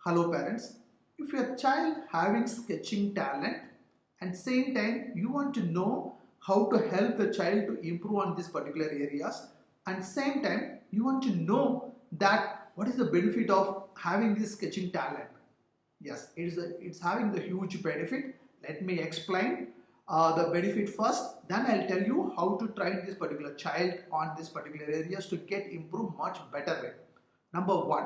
Hello parents, if your child having sketching talent and same time you want to know how to help the child to improve on these particular areas and same time you want to know that what is the benefit of having this sketching talent. Yes, it's having the huge benefit. Let me explain the benefit first, then I'll tell you how to train this particular child on this particular areas to get improve much better way. Number one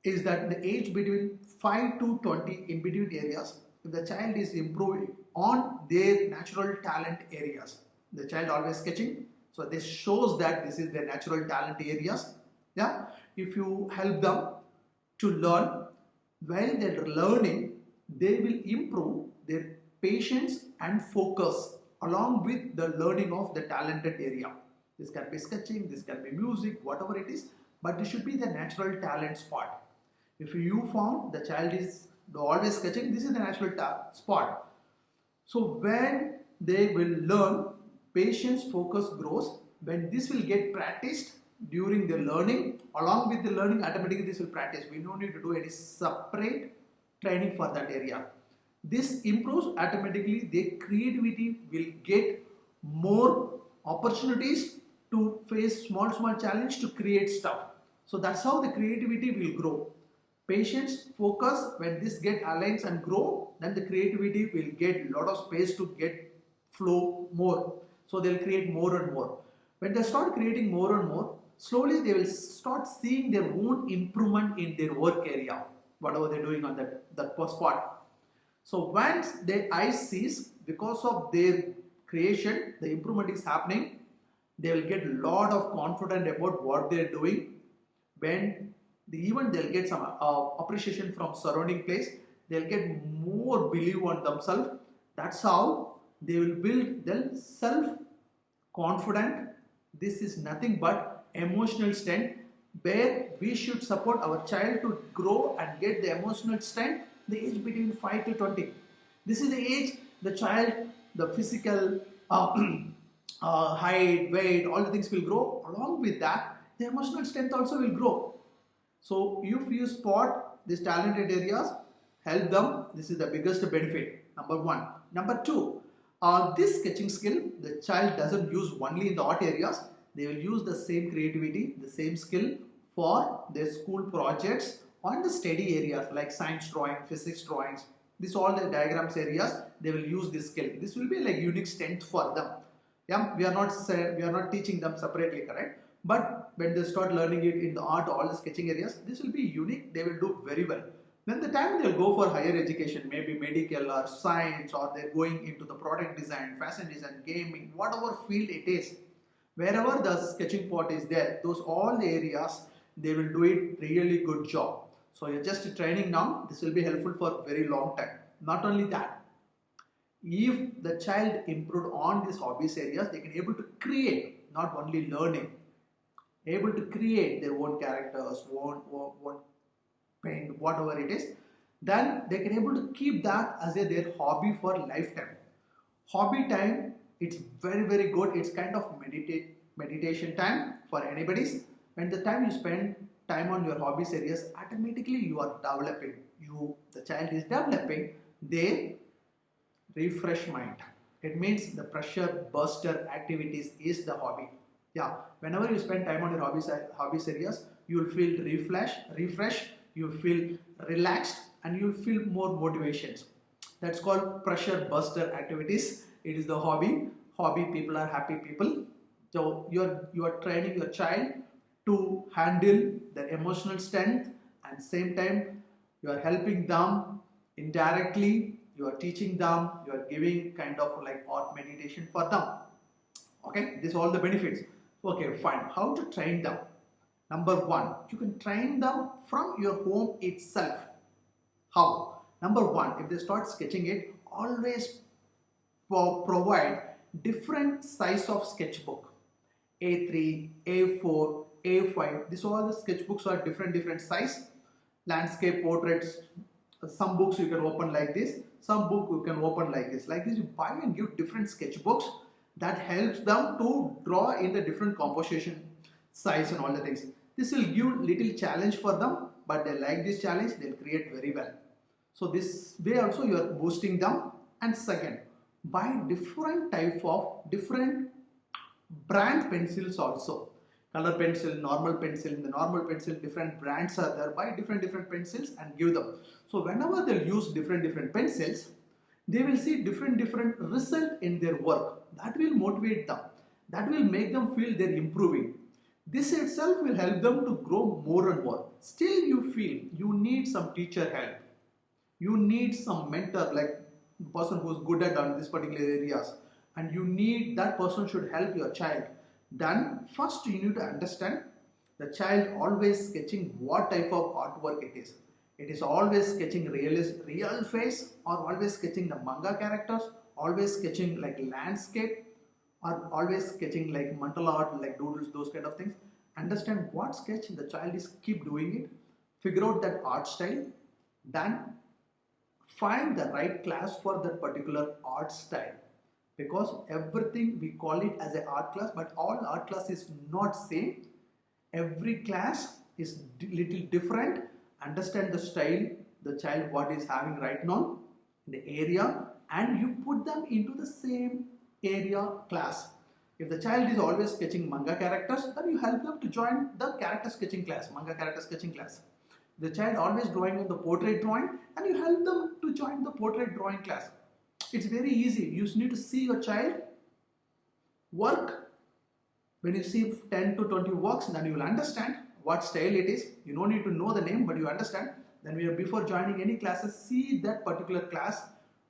is that the age between 5 to 20 in between areas, if the child is improving on their natural talent areas, the child always sketching, so this shows that this is their natural talent areas. Yeah, if you help them to learn, while they're learning they will improve their patience and focus along with the learning of the talented area. This can be sketching, this can be music, whatever it is, but this should be the natural talent spot. If you found the child is always sketching, this is the natural spot. So when they will learn, patience, focus grows. When this will get practiced during the learning, along with the learning, automatically this will practice. We don't need to do any separate training for that area. This improves automatically. Their creativity will get more opportunities to face small challenge to create stuff. So that's how the creativity will grow. Patience, focus, when this get aligns and grow, then the creativity will get a lot of space to get flow more. So they'll create more and more. When they start creating more and more, slowly they will start seeing their own improvement in their work area, whatever they're doing on that spot. So once their eyes sees, because of their creation, the improvement is happening, they will get a lot of confidence about what they're doing. When even they'll get some appreciation from surrounding place, they'll get more belief on themselves. That's how they will build their self-confident. This is nothing but emotional strength, where we should support our child to grow and get the emotional strength the age between 5 to 20. This is the age the child, the physical height, weight, all the things will grow. Along with that, the emotional strength also will grow. So if you spot these talented areas, help them. This is the biggest benefit. Number one. Number two, this sketching skill, the child doesn't use only in the art areas. They will use the same creativity, the same skill for their school projects on the study areas like science drawing, physics drawings. This all the diagrams areas, they will use this skill. This will be like unique strength for them. Yeah, we are not teaching them separately, correct? But when they start learning it in the art, all the sketching areas, this will be unique. They will do very well. Then the time they'll go for higher education, maybe medical or science, or they're going into the product design, fashion design, gaming, whatever field it is, wherever the sketching part is there, those all the areas, they will do it really good job. So you're just training now. This will be helpful for a very long time. Not only that, if the child improved on these hobbies areas, they can able to create, not only learning, able to create their own characters, own paint, whatever it is, then they can able to keep that as their hobby for lifetime. Hobby time, it's very good. It's kind of meditation time for anybody's. When the time you spend time on your hobbies areas, automatically you are developing. The child is developing their refresh mind. It means the pressure buster activities is the hobby. Yeah, whenever you spend time on your hobbies areas, you will feel refresh, you will feel relaxed, and you will feel more motivations. That's called pressure buster activities. It is the hobby. Hobby people are happy people. So you are training your child to handle their emotional strength, and same time you are helping them indirectly. You are teaching them. You are giving kind of like art meditation for them. Okay, these are all the benefits. Okay, fine. How to train them? Number one, you can train them from your home itself. How? Number one, if they start sketching it, always provide different size of sketchbook. A3, A4, A5. These all the sketchbooks are different size. Landscape, portraits. Some books you can open like this. Some book you can open like this. Like this, you buy and give different sketchbooks. That helps them to draw in the different composition, size and all the things. This will give little challenge for them, but they like this challenge, they'll create very well. So this way also you are boosting them. And second, buy different type of different brand pencils also. Color pencil, normal pencil. In the normal pencil, different brands are there. Buy different pencils and give them. So whenever they'll use different pencils, they will see different result in their work. That will motivate them. That will make them feel they're improving. This itself will help them to grow more and more. Still you feel you need some teacher help. You need some mentor, like the person who's good at this particular areas, and you need that person should help your child. Then first you need to understand the child always sketching what type of artwork it is. It is always sketching real face, or always sketching the manga characters, always sketching like landscape, or always sketching like mandala art, like doodles, those kind of things. Understand what sketch the child is, keep doing it, figure out that art style, then find the right class for that particular art style. Because everything we call it as an art class, but all art class is not same. Every class is little different. Understand the style, the child what is having right now in the area, and you put them into the same area class. If the child is always sketching manga characters, then you help them to join the character sketching class, manga character sketching class. The child always drawing on the portrait drawing, and you help them to join the portrait drawing class. It's very easy. You just need to see your child work. When you see 10 to 20 works, then you will understand what style it is. You don't need to know the name, but you understand. Then before joining any classes, see that particular class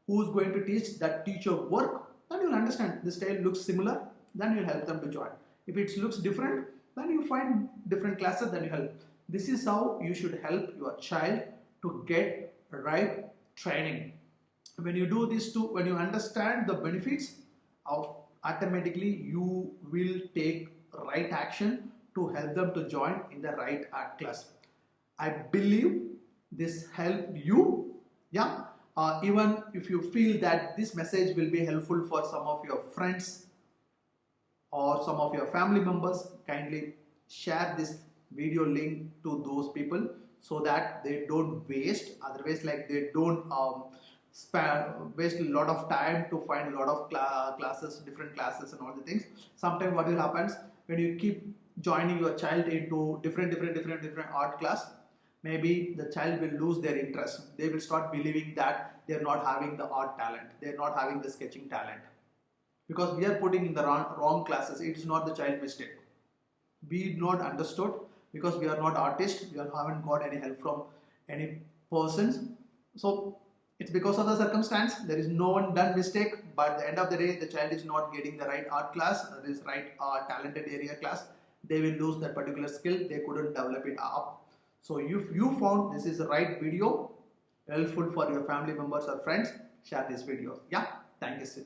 who is going to teach that teacher work. Then you will understand the style looks similar. Then you will help them to join. If it looks different, then you find different classes. Then you help. This is how you should help your child to get right training. When you do this too, when you understand the benefits of, automatically you will take right action to help them to join in the right art class. I believe this helped you. Yeah. Even if you feel that this message will be helpful for some of your friends or some of your family members, kindly share this video link to those people so that they don't waste. Otherwise, like they don't waste a lot of time to find a lot of classes, different classes and all the things. Sometimes what will happen when you keep joining your child into different art class, maybe the child will lose their interest. They will start believing that they are not having the art talent, they are not having the sketching talent, because we are putting in the wrong classes. It is not the child mistake. We not understood because we are not artists. We haven't got any help from any persons. So it's because of the circumstance. There is no one done mistake, but at the end of the day, the child is not getting the right art class, this right talented area class. They will lose that particular skill. They couldn't develop it up. So if you found this is the right video, helpful for your family members or friends, share this video. Yeah, thank you.